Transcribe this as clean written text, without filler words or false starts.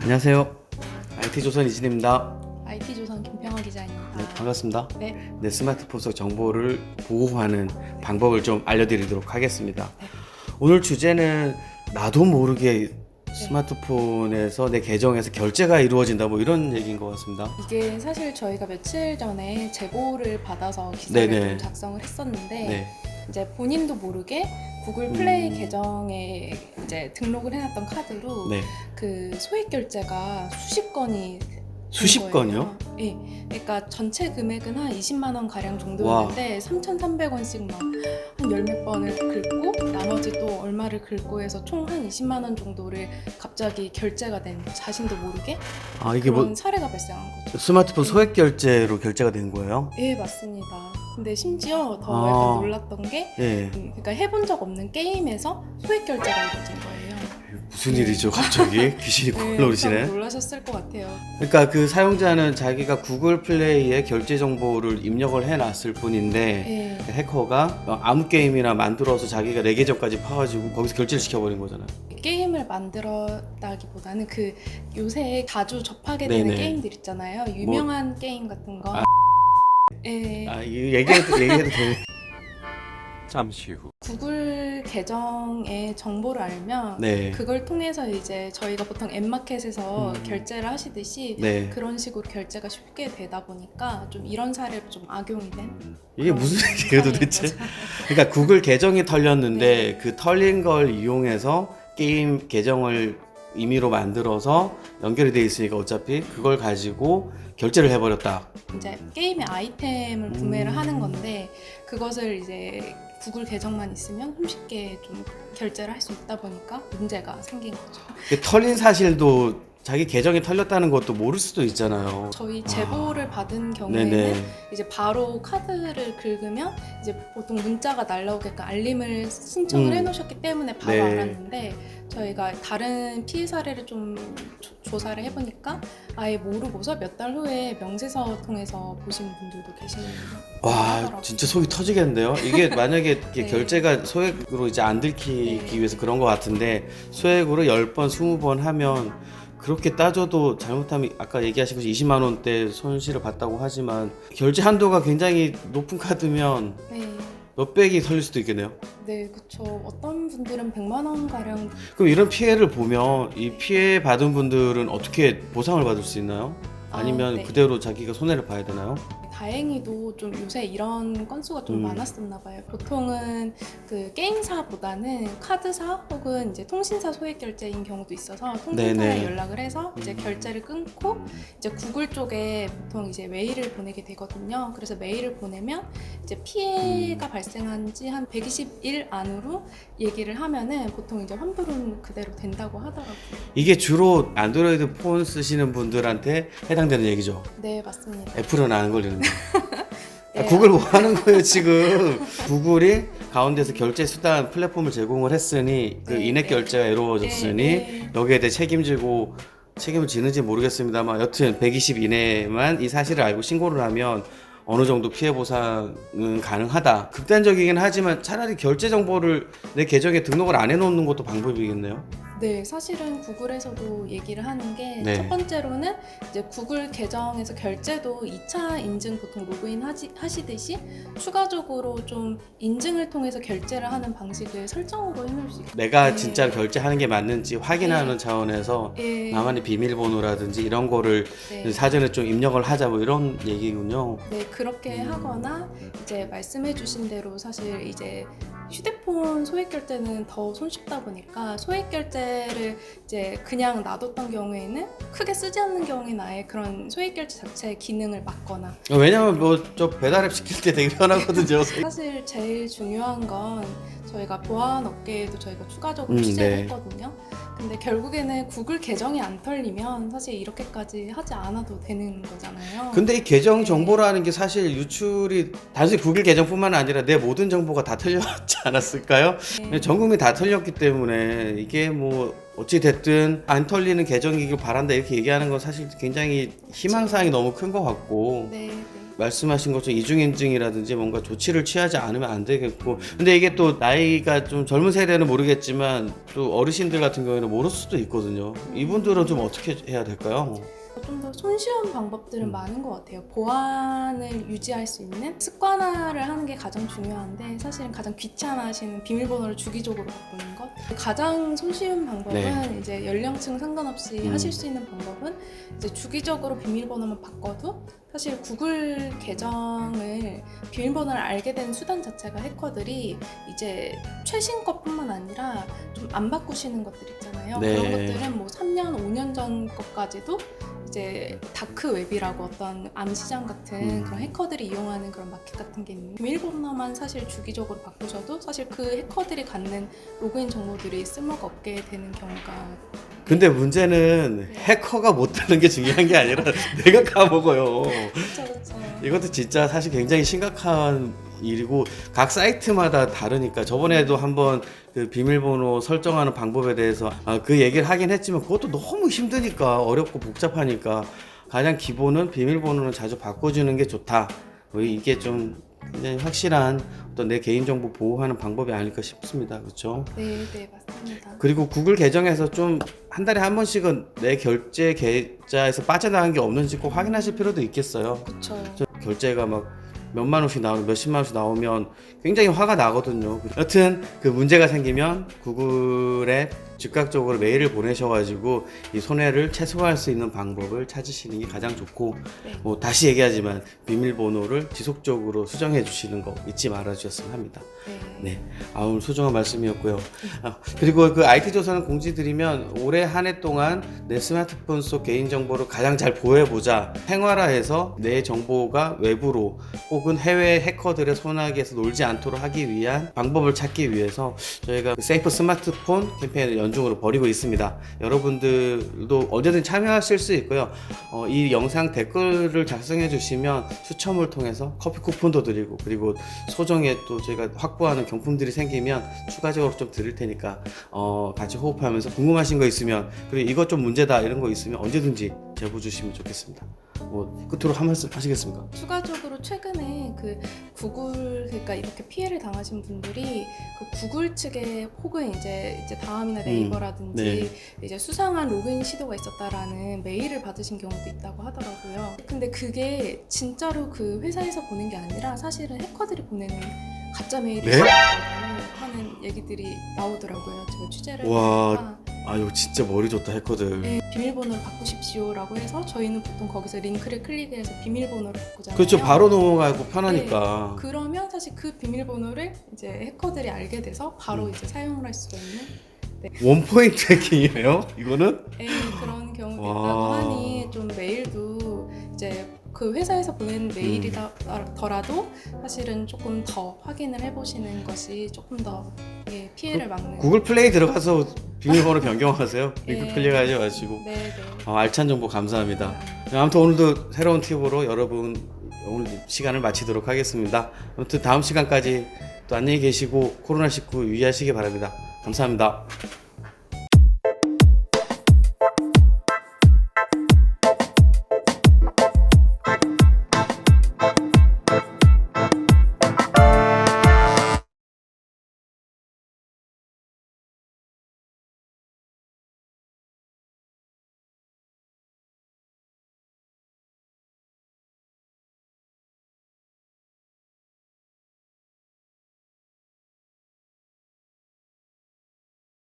안녕하세요. IT조선 이진입니다. IT조선 김평화 기자입니다. 네, 반갑습니다. 네. 네, 스마트폰 속 정보를 보호하는 방법을 좀 알려드리도록 하겠습니다. 네. 오늘 주제는 나도 모르게 스마트폰에서 내 계정에서 결제가 이루어진다 뭐 이런 얘기인 것 같습니다. 이게 사실 저희가 며칠 전에 제보를 받아서 기사를 네네. 좀 작성을 했었는데 네. 이제 본인도 모르게 구글 플레이 계정에 이제 등록을 해놨던 카드로 네. 그 소액 결제가 수십 건이 수십 건이요? 네. 그러니까 전체 금액은 한 20만 원 가량 정도였는데 3,300원씩 막 한 열 몇 번을 긁고 나머지 또 얼마를 긁고 해서 총 한 20만 원 정도를 갑자기 결제가 된 자신도 모르게 아, 이게 그런 뭐 사례가 발생한 거죠. 스마트폰 소액 결제로 결제가 된 거예요? 예, 맞습니다. 근데 심지어 더 아. 약간 놀랐던 게 예. 그러니까 해본 적 없는 게임에서 소액 결제가 이루어진 거예요. 무슨 일이죠, 갑자기? 귀신이 굴 노리시네. 깜짝 놀라셨을 것 같아요. 그러니까 그 사용자는 자기가 구글 플레이에 결제 정보를 입력을 해놨을 뿐인데 예. 해커가 아무 게임이나 만들어서 자기가 내 계정까지 파가지고 거기서 결제를 시켜버린 거잖아요. 게임을 만들었다기보다는 그 요새 자주 접하게 되는 네네. 게임들 있잖아요. 유명한 게임 같은 거. 아. 예. 아, 이거 얘기해도 되는. 잠시 후. 구글 계정의 정보를 알면 네. 그걸 통해서 이제 저희가 보통 앱마켓에서 음. 결제를 하시듯이 네. 그런 식으로 결제가 쉽게 되다 보니까 좀 이런 사례로 좀 악용이 된 이게 무슨 얘기예요 사례인 도대체? 거죠. 그러니까 구글 계정이 털렸는데 네. 그 털린 걸 이용해서 게임 계정을 임의로 만들어서 연결이 돼 있으니까 어차피 그걸 가지고 결제를 해버렸다. 이제 게임의 아이템을 구매를 하는 건데 그것을 이제 구글 계정만 있으면 손쉽게 좀 결제를 할 수 있다 보니까 문제가 생긴 거죠. 그 털린 사실도 자기 계정이 털렸다는 것도 모를 수도 있잖아요. 저희 제보를 받은 경우에는 네네. 이제 바로 카드를 긁으면 이제 보통 문자가 날라오게끔 알림을 신청을 해놓으셨기 때문에 바로 네. 알았는데 저희가 다른 피해 사례를 좀 조사를 해보니까 아예 모르고서 몇 달 후에 명세서 통해서 보신 분들도 계시는 와, 하더라고요. 진짜 속이 터지겠는데요. 이게 만약에 이렇게 네. 결제가 소액으로 이제 안 들키기 네. 위해서 그런 것 같은데 소액으로 10번, 20번 하면 그렇게 따져도 잘못하면 아까 얘기하신 것이 20만 원대 손실을 봤다고 하지만 결제 한도가 굉장히 높은 카드면 네, 몇백이 털릴 수도 있겠네요. 네, 그쵸. 어떤 분들은 100만 원 가량 그럼 이런 피해를 보면 이 피해 받은 분들은 어떻게 보상을 받을 수 있나요? 아니면 네. 그대로 자기가 손해를 봐야 되나요? 다행히도 좀 요새 이런 건수가 좀 많았었나 봐요. 보통은 그 게임사보다는 카드사 혹은 이제 통신사 소액 결제인 경우도 있어서 통신사에 네네. 연락을 해서 이제 결제를 끊고 이제 구글 쪽에 보통 이제 메일을 보내게 되거든요. 그래서 메일을 보내면 이제 피해가 발생한 지 한 120일 안으로 얘기를 하면은 보통 이제 환불은 그대로 된다고 하더라고요. 이게 주로 안드로이드 폰 쓰시는 분들한테 해당되는 얘기죠. 네, 맞습니다. 애플은 안 걸리는데. 네. 구글 뭐 하는 거예요 지금? 구글이 가운데서 결제 수단 플랫폼을 제공을 했으니 그 네, 인앱 네. 결제가 이루어졌으니 네. 여기에 대해 책임을 지는지 모르겠습니다만 여튼 120 이내만 이 사실을 알고 신고를 하면 어느 정도 피해 보상은 가능하다. 극단적이긴 하지만 차라리 결제 정보를 내 계정에 등록을 안 해놓는 것도 방법이겠네요. 네, 사실은 구글에서도 얘기를 하는 게 네. 첫 번째로는 이제 구글 계정에서 결제도 2차 인증 보통 로그인 하시듯이 추가적으로 좀 인증을 통해서 결제를 하는 방식을 설정으로 해놓을 수 있고 내가 네. 진짜 결제하는 게 맞는지 확인하는 네. 차원에서 예, 나만의 비밀번호라든지 이런 거를 네. 사전에 좀 입력을 하자 뭐 이런 얘기군요. 네, 그렇게 하거나 이제 말씀해주신 대로 사실 이제 휴대폰 소액 결제는 더 손쉽다 보니까 소액 결제를 이제 그냥 놔뒀던 경우에는 크게 쓰지 않는 경우에는 아예 그런 소액 결제 자체의 기능을 막거나 왜냐면 뭐 저 배달앱 시킬 때 되게 편하거든요. 사실 제일 중요한 건 저희가 보안 업계에도 저희가 추가적으로 취재를 네. 했거든요. 근데 결국에는 구글 계정이 안 털리면 사실 이렇게까지 하지 않아도 되는 거잖아요. 근데 이 계정 정보라는 게 사실 유출이 단순히 구글 계정뿐만 아니라 내 모든 정보가 다 털렸지 않았을까요? 네. 전 국민이 다 털렸기 때문에 이게 뭐 어찌 됐든 안 털리는 계정이길 바란다 이렇게 얘기하는 건 사실 굉장히 희망사항이 너무 큰 것 같고 네, 네. 말씀하신 것처럼 이중인증이라든지 뭔가 조치를 취하지 않으면 안 되겠고, 근데 이게 또 나이가 좀 젊은 세대는 모르겠지만 또 어르신들 같은 경우에는 모를 수도 있거든요. 이분들은 좀 어떻게 해야 될까요? 좀 더 손쉬운 방법들은 많은 것 같아요. 보안을 유지할 수 있는 습관화를 하는 게 가장 중요한데 사실은 가장 귀찮아하시는 비밀번호를 주기적으로 바꾸는 것. 가장 손쉬운 방법은 네. 이제 연령층 상관없이 하실 수 있는 방법은 이제 주기적으로 비밀번호만 바꿔도 사실 구글 계정을 비밀번호를 알게 된 수단 자체가 해커들이 이제 최신 것뿐만 아니라 좀 안 바꾸시는 것들 있잖아요. 네. 그런 것들은 뭐 3년, 5년 전 것까지도 이제 다크 웹이라고 어떤 암시장 같은 그런 해커들이 이용하는 그런 마켓 같은 게 있는데 비밀번호만 사실 주기적으로 바꾸셔도 사실 그 해커들이 갖는 로그인 정보들이 쓸모가 없게 되는 경우가 근데 문제는 해커가 못 뜨는 게 중요한 게 아니라 내가 까먹어요. 그렇죠. 이것도 진짜 사실 굉장히 심각한 일이고 각 사이트마다 다르니까 저번에도 한번 그 비밀번호 설정하는 방법에 대해서 그 얘기를 하긴 했지만 그것도 너무 힘드니까 어렵고 복잡하니까 가장 기본은 비밀번호는 자주 바꿔주는 게 좋다. 이게 좀 굉장히 확실한 어떤 내 개인정보 보호하는 방법이 아닐까 싶습니다. 그렇죠? 네, 맞습니다. 그리고 구글 계정에서 좀 한 달에 한 번씩은 내 결제 계좌에서 빠져나간 게 없는지 꼭 확인하실 필요도 있겠어요. 그렇죠. 결제가 막 몇만 원씩 나오면 몇십만 원씩 나오면 굉장히 화가 나거든요. 여튼 그 문제가 생기면 구글에 즉각적으로 메일을 보내셔가지고 이 손해를 최소화할 수 있는 방법을 찾으시는 게 가장 좋고 네. 뭐 다시 얘기하지만 비밀번호를 지속적으로 수정해 주시는 거 잊지 말아 주셨으면 합니다. 네, 오늘 소중한 말씀이었고요. 그리고 그 IT 조선은 공지드리면 올해 한 해 동안 내 스마트폰 속 개인 정보를 가장 잘 보호해보자. 생활화해서 내 정보가 외부로 혹은 해외 해커들의 손아귀에서 놀지 않도록 하기 위한 방법을 찾기 위해서 저희가 세이프 스마트폰 캠페인을 연중으로 벌이고 있습니다. 여러분들도 언제든 참여하실 수 있고요. 이 영상 댓글을 작성해 주시면 추첨을 통해서 커피 쿠폰도 드리고 그리고 소정의 또 저희가 확보하는 경품들이 생기면 추가적으로 좀 드릴 테니까 같이 호흡하면서 궁금하신 거 있으면 그리고 이것 좀 문제다 이런 거 있으면 언제든지 제보 주시면 좋겠습니다. 끝으로 한 말씀 하시겠습니까? 추가적으로 최근에 그 구글 그러니까 이렇게 피해를 당하신 분들이 그 구글 측에 혹은 이제 다음이나 네이버라든지 네. 이제 수상한 로그인 시도가 있었다라는 메일을 받으신 경우도 있다고 하더라고요. 근데 그게 진짜로 그 회사에서 보낸 게 아니라 사실은 해커들이 보내는 가짜 메일이 네? 있었다고 하는 얘기들이 나오더라고요. 제가 취재를 와. 해보니까. 이거 진짜 머리 좋다 해커들. 네, 비밀번호를 바꾸십시오라고 해서 저희는 보통 거기서 링크를 클릭해서 비밀번호를 바꾸잖아요. 그렇죠. 바로 넘어가고 편하니까. 그러면 사실 그 비밀번호를 이제 해커들이 알게 돼서 바로 이제 사용을 할 수가 있는 원포인트 해킹이에요? 이거는? 그런 경우도 와. 있다고 하니 좀 메일도 이제 그 회사에서 보낸 메일이더라도 사실은 조금 더 확인을 해보시는 것이 조금 더 피해를 막는. 구글 플레이 들어가서 비밀번호 변경하세요. 링크 네. 클릭하지 마시고. 네. 알찬 정보 감사합니다. 아무튼 오늘도 새로운 팁으로 여러분 오늘 시간을 마치도록 하겠습니다. 아무튼 다음 시간까지 또 안녕히 계시고 코로나19 유의하시기 바랍니다. 감사합니다.